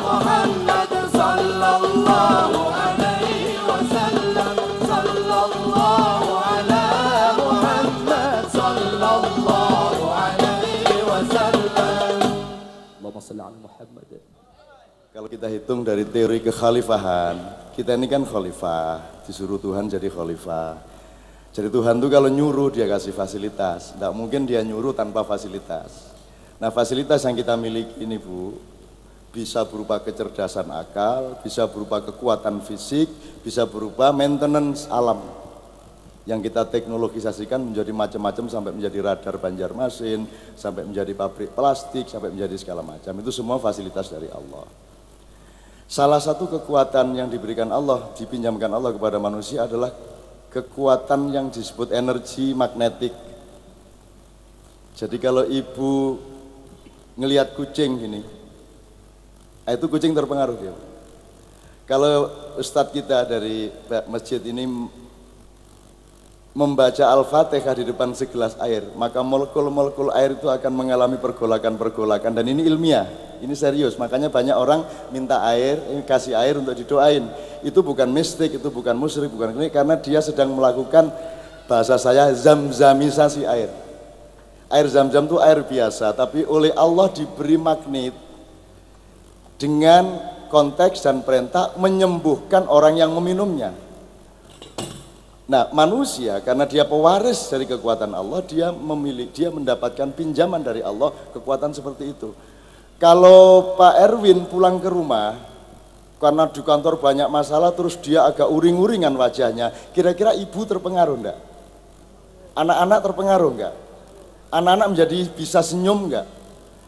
محمد صلى الله عليه وسلم صلى الله على محمد صلى الله عليه وسلم اللهم صل على محمد. Kalau kita hitung dari teori kekhalifahan, kita ini kan khalifah, disuruh Tuhan jadi khalifah. Jadi Tuhan tuh kalau nyuruh dia kasih fasilitas, tidak mungkin dia nyuruh tanpa fasilitas. Nah fasilitas yang kita miliki ini Bu, bisa berupa kecerdasan akal, bisa berupa kekuatan fisik, bisa berupa maintenance alam yang kita teknologisasikan menjadi macam-macam sampai menjadi radar Banjarmasin, sampai menjadi pabrik plastik, sampai menjadi segala macam. Itu semua fasilitas dari Allah. Salah satu kekuatan yang diberikan Allah, dipinjamkan Allah kepada manusia adalah kekuatan yang disebut energi magnetik. Jadi kalau ibu ngelihat kucing gini, itu kucing terpengaruh dia. Kalau ustadz kita dari masjid ini membaca Al-Fatihah di depan segelas air, maka molekul-molekul air itu akan mengalami pergolakan-pergolakan, dan ini ilmiah, ini serius. Makanya banyak orang minta air, kasih air untuk didoain. Itu bukan mistik, itu bukan musyrik, bukan ini, karena dia sedang melakukan, bahasa saya, zamzamisasi air. Air zam-zam itu air biasa, tapi oleh Allah diberi magnet dengan konteks dan perintah menyembuhkan orang yang meminumnya. Nah, manusia karena dia pewaris dari kekuatan Allah, dia mendapatkan pinjaman dari Allah kekuatan seperti itu. Kalau Pak Erwin pulang ke rumah karena di kantor banyak masalah, terus dia agak uring-uringan wajahnya, kira-kira ibu terpengaruh enggak? Anak-anak terpengaruh enggak? Anak-anak menjadi bisa senyum enggak?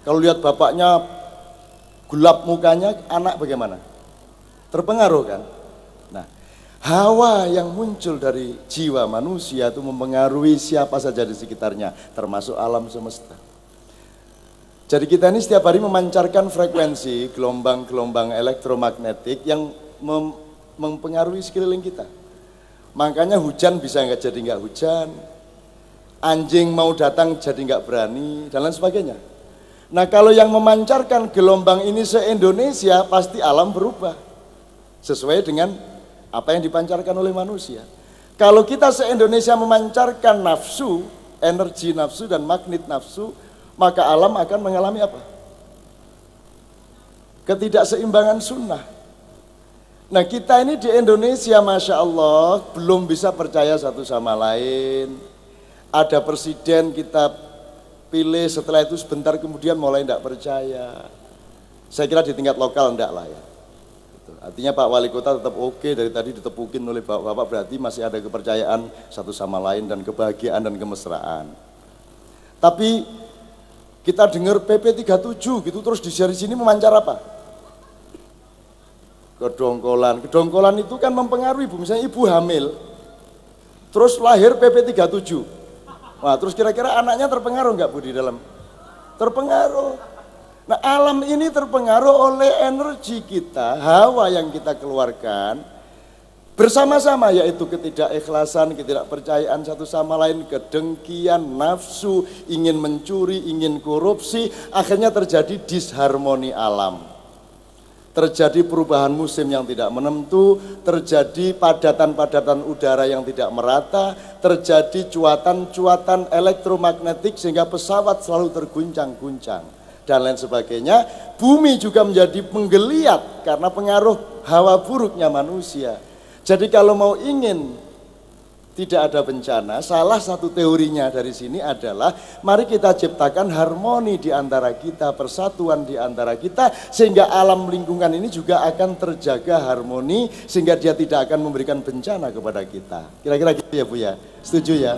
Kalau lihat bapaknya gelap mukanya, anak bagaimana? Terpengaruh kan? Nah, hawa yang muncul dari jiwa manusia itu mempengaruhi siapa saja di sekitarnya, termasuk alam semesta. Jadi kita ini setiap hari memancarkan frekuensi gelombang-gelombang elektromagnetik yang mempengaruhi sekeliling kita. Makanya hujan bisa jadi nggak hujan, anjing mau datang jadi nggak berani, dan lain sebagainya. Nah kalau yang memancarkan gelombang ini se-Indonesia, pasti alam berubah sesuai dengan apa yang dipancarkan oleh manusia. Kalau kita se-Indonesia memancarkan nafsu, energi nafsu dan magnet nafsu, maka alam akan mengalami apa? Ketidakseimbangan sunnah. Nah kita ini di Indonesia Masya Allah belum bisa percaya satu sama lain. Ada presiden kita pilih, setelah itu sebentar kemudian mulai tidak percaya. Saya kira di tingkat lokal enggak lah ya. Artinya Pak Wali Kota tetap oke, dari tadi ditepukin oleh Bapak, berarti masih ada kepercayaan satu sama lain dan kebahagiaan dan kemesraan. Tapi kita dengar PP 37 gitu, terus di sini memancar apa? Kedongkolan. Kedongkolan itu kan mempengaruhi ibu, misalnya ibu hamil, terus lahir PP 37. Wah, terus kira-kira anaknya terpengaruh nggak Bu di dalam? Terpengaruh. Nah alam ini terpengaruh oleh energi kita, hawa yang kita keluarkan bersama-sama, yaitu ketidakikhlasan, ketidakpercayaan satu sama lain, kedengkian, nafsu, ingin mencuri, ingin korupsi, akhirnya terjadi disharmoni alam. Terjadi perubahan musim yang tidak menentu, terjadi padatan-padatan udara yang tidak merata, terjadi cuatan-cuatan elektromagnetik sehingga pesawat selalu terguncang-guncang dan lain sebagainya. Bumi juga menjadi menggeliat karena pengaruh hawa buruknya manusia. Jadi kalau mau ingin tidak ada bencana, salah satu teorinya dari sini adalah mari kita ciptakan harmoni di antara kita, persatuan di antara kita, sehingga alam lingkungan ini juga akan terjaga harmoni, sehingga dia tidak akan memberikan bencana kepada kita. Kira-kira gitu ya Bu ya, setuju ya?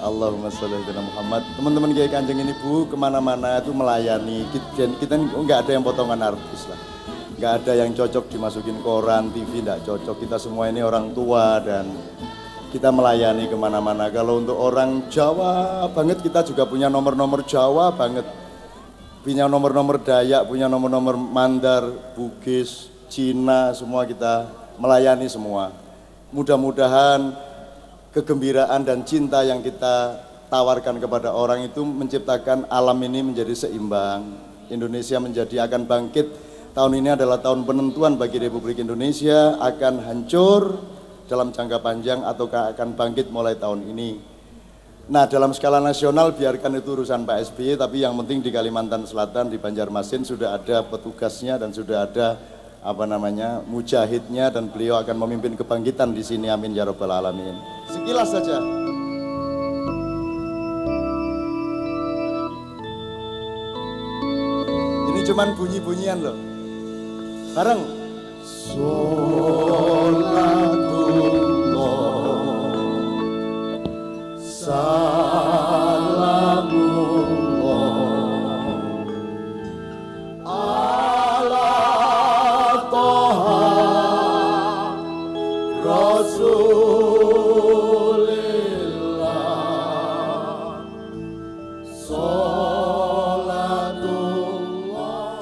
Allahumma sholli ala Muhammad. Teman-teman Kiai Kanjeng ini Bu, kemana-mana itu melayani. Kita nggak ada yang potongan artis lah, nggak ada yang cocok dimasukin koran, TV, nggak cocok. Kita semua ini orang tua dan kita melayani kemana-mana. Kalau untuk orang Jawa banget, kita juga punya nomor-nomor Jawa banget, punya nomor-nomor Dayak, punya nomor-nomor Mandar, Bugis, Cina, semua kita melayani semua. Mudah-mudahan kegembiraan dan cinta yang kita tawarkan kepada orang itu menciptakan alam ini menjadi seimbang. Indonesia akan bangkit. Tahun ini adalah tahun penentuan bagi Republik Indonesia, akan hancur dalam jangka panjang ataukah akan bangkit mulai tahun ini. Nah, dalam skala nasional biarkan itu urusan Pak SBY, tapi yang penting di Kalimantan Selatan, di Banjarmasin sudah ada petugasnya dan sudah ada mujahidnya, dan beliau akan memimpin kebangkitan di sini, amin ya rabbal alamin. Sekilas saja. Ini cuman bunyi-bunyian loh. Bareng.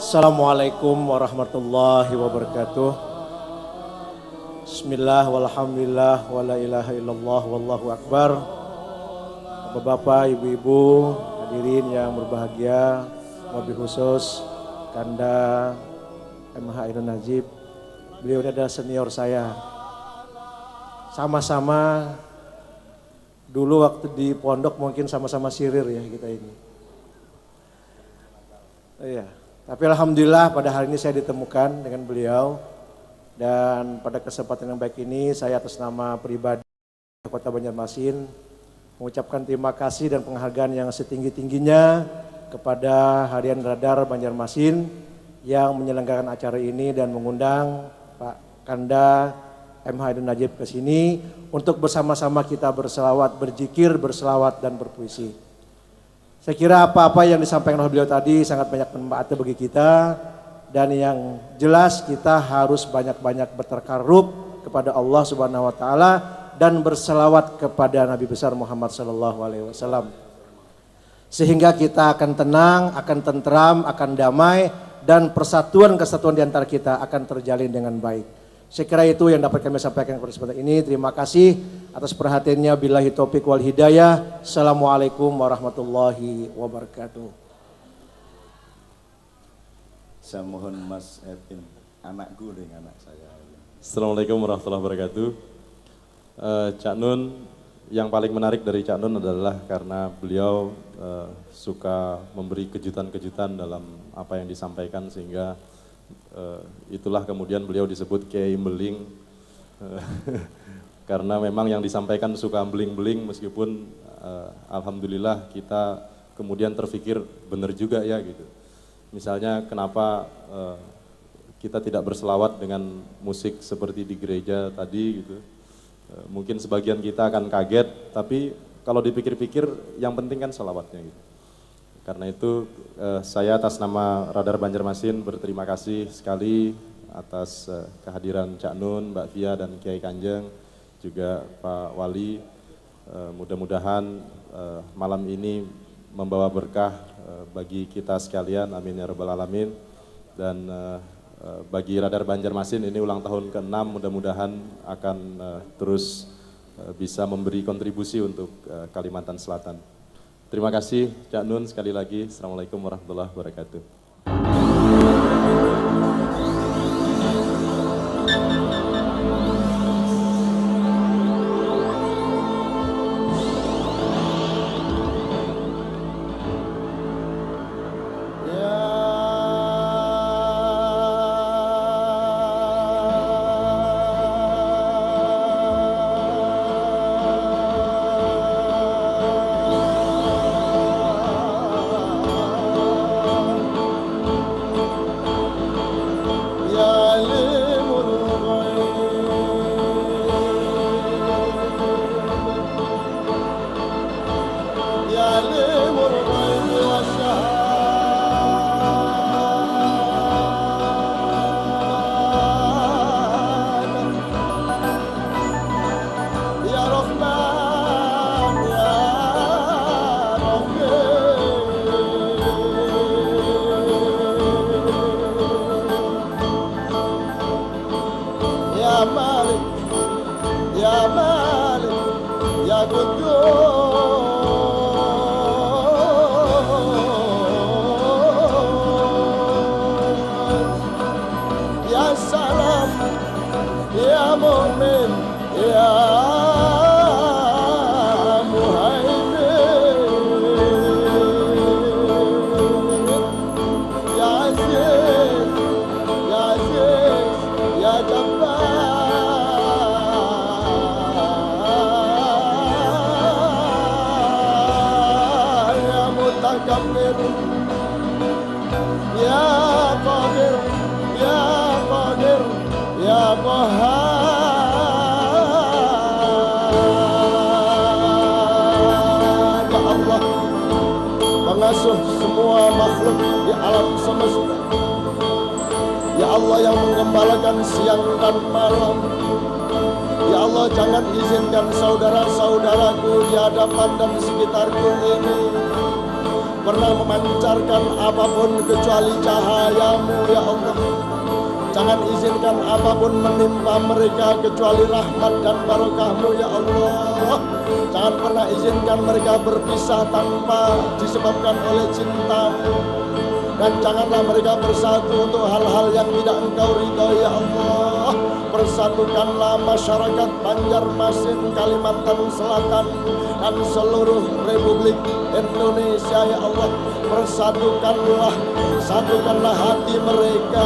Assalamualaikum warahmatullahi wabarakatuh. Bismillah walhamdulillah wala ilaha illallah wallahu akbar. Bapak-bapak, ibu-ibu, hadirin yang berbahagia, wabil khusus Kanda MH Ainun Najib. Beliau ini adalah senior saya. Sama-sama dulu waktu di pondok mungkin sama-sama sirir ya kita ini. Iya. Tapi alhamdulillah pada hari ini saya ditemukan dengan beliau, dan pada kesempatan yang baik ini saya atas nama pribadi Kota Banjarmasin mengucapkan terima kasih dan penghargaan yang setinggi-tingginya kepada Harian Radar Banjarmasin yang menyelenggarakan acara ini dan mengundang Pak Kanda MH Ainun Najib ke sini untuk bersama-sama kita berselawat, berzikir, berselawat dan berpuisi. Saya kira apa-apa yang disampaikan oleh beliau tadi sangat banyak manfaatnya bagi kita, dan yang jelas kita harus banyak-banyak bertakarrub kepada Allah Subhanahu wa taala dan berselawat kepada Nabi besar Muhammad sallallahu alaihi wasallam. Sehingga kita akan tenang, akan tentram, akan damai, dan persatuan kesatuan di antara kita akan terjalin dengan baik. Saya kira itu yang dapat kami sampaikan pada kesempatan ini. Terima kasih atas perhatiannya. Billahi taufik wal hidayah. Assalamualaikum warahmatullahi wabarakatuh. Saya mohon Mas Evin, anakku dengan anak saya. Assalamualaikum warahmatullahi wabarakatuh. Cak Nun, yang paling menarik dari Cak Nun adalah karena beliau suka memberi kejutan-kejutan dalam apa yang disampaikan, sehingga itulah kemudian beliau disebut Kiai Beling. Karena memang yang disampaikan suka beling-beling, meskipun alhamdulillah kita kemudian terfikir benar juga ya gitu. Misalnya kenapa kita tidak berselawat dengan musik seperti di gereja tadi gitu. Mungkin sebagian kita akan kaget, tapi kalau dipikir-pikir yang penting kan selawatnya gitu. Karena itu saya atas nama Radar Banjarmasin berterima kasih sekali atas kehadiran Cak Nun, Mbak Fia dan Kiai Kanjeng, juga Pak Wali. Mudah-mudahan malam ini membawa berkah bagi kita sekalian, amin ya rabbal alamin. Dan bagi Radar Banjarmasin ini ulang tahun ke-6, mudah-mudahan akan terus bisa memberi kontribusi untuk Kalimantan Selatan. Terima kasih Cak Nun sekali lagi. Assalamualaikum warahmatullahi wabarakatuh. Ya salam, ya mu'min, ya muhaimin, ya aziz, ya aziz, ya jabbar, ya mutakabbir, ya qadir, ya qadir, ya qahhar. Ya Allah, pengasuh semua makhluk di alam semesta. Ya Allah yang menggembalakan siang dan malam. Ya Allah, jangan izinkan saudara-saudaraku di hadapan dan sekitarku ini pernah memancarkan apapun kecuali cahaya-Mu, ya Allah. Jangan izinkan apapun menimpa mereka kecuali rahmat dan barokah-Mu, ya Allah. Jangan pernah izinkan mereka berpisah tanpa disebabkan oleh cinta-Mu. Dan janganlah mereka bersatu untuk hal-hal yang tidak Engkau ridhoi, ya Allah. Persatukanlah masyarakat Banjarmasin, Kalimantan Selatan, dan seluruh Republik Indonesia, ya Allah. Satukanlah hati mereka,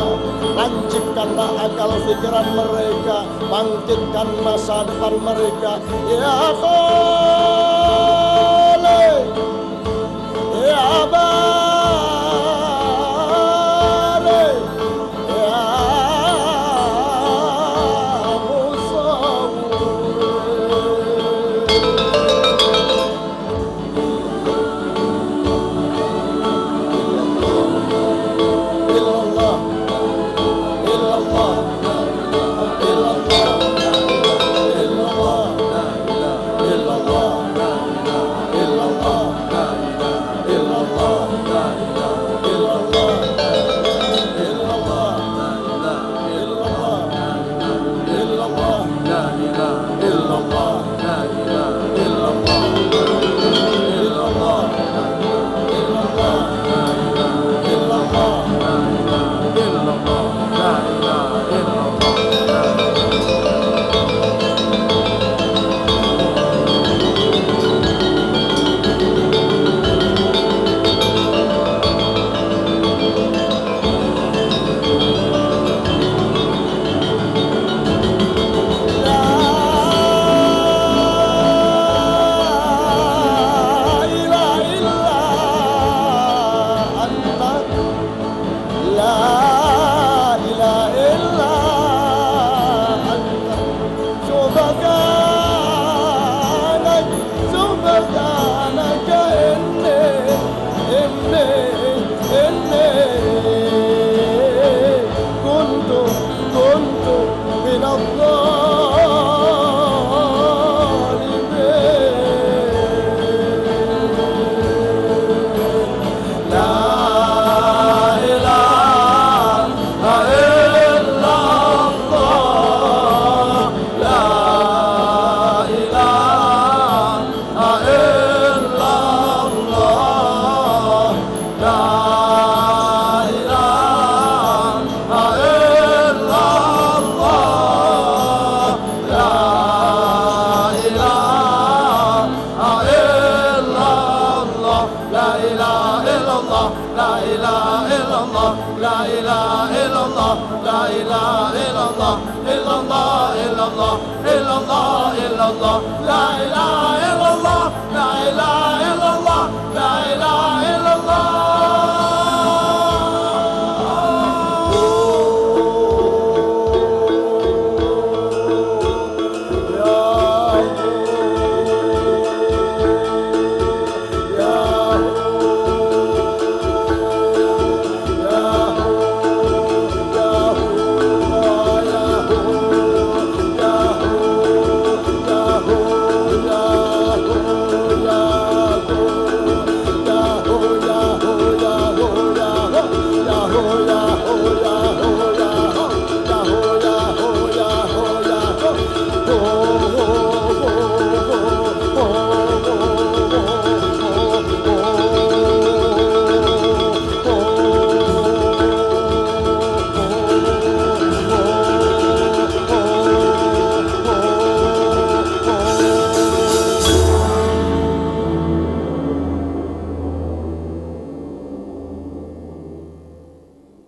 lancipkanlah akal pikiran mereka, bangkitkan masa depan mereka. Ya Khalik, ya Bari, ya Musawwir. Illallah, illallah, illallah, illallah, illallah, illallah, illallah,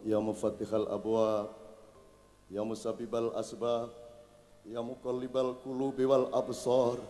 Ya mufattihal abwab, Ya musabbibal asbab, Ya muqallibal qulubi wal absar,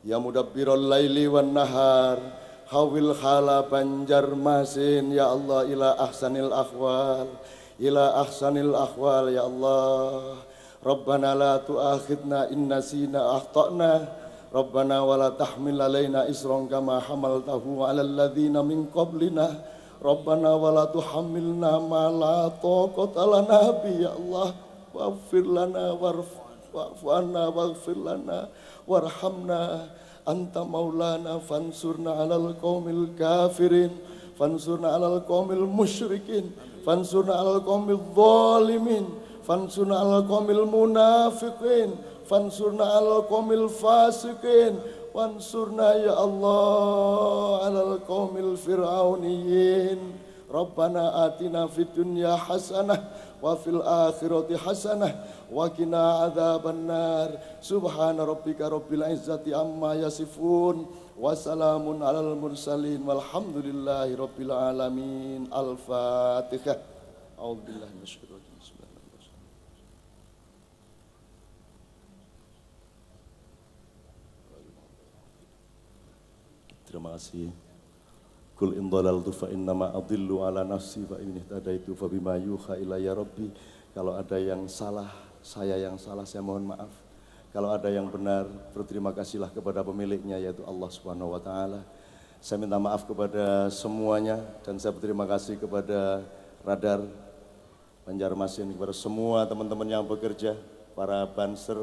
Ya mudabbiral laili wan nahar, hawil hala Banjarmasin ya Allah ila ahsanil ahwal, ila ahsanil ahwal ya Allah. Rabbana la tu'akhidna in nasina akhtana, Rabbana wa la tahmil alaina isran kama hamaltahu ala alladhina min qablina, Rabbana wa la tuhammilna ma la taqata lana bi ya Allah. Waghfir lana wa'fu anna waghfir lana warhamna anta maulana fansurna alal qaumil kafirin, fansurna alal qaumil musyrikin, fansurna alal qaumil zalimin, fansurna alal qaumil munafiqin, fansurna alal qaumil fasiqin, wansurna ya Allah alal qaumil fir'auniyin. Rabbana atina fid dunya hasanah wa fil akhirati hasanah wa qina adzabannar. Subhana rabbika rabbil izzati amma yasifun wa salamun alal mursalin walhamdulillahi rabbil alamin. Al-Fatihah. A'udzubillahi minasyaitonir rajim. Bismillahirrahmanirrahim. Terima kasih. Kul in dhalaltu fa innama adillu ala nafsi fa in ihtadaitu fa bima yuha ilayya rabbi. Kalau ada yang salah, saya yang salah, saya mohon maaf. Kalau ada yang benar, berterima kasihlah kepada pemiliknya yaitu Allah Subhanahu wa taala. Saya minta maaf kepada semuanya dan saya berterima kasih kepada Radar Banjarmasin, kepada semua teman-teman yang bekerja, para banser,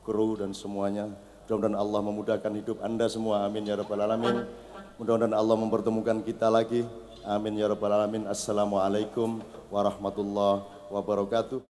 kru dan semuanya. Mudah-mudahan Allah memudahkan hidup Anda semua. Amin ya rabbal alamin. Mudah-mudahan Allah mempertemukan kita lagi. Amin ya rabbal alamin. Assalamualaikum warahmatullahi wabarakatuh.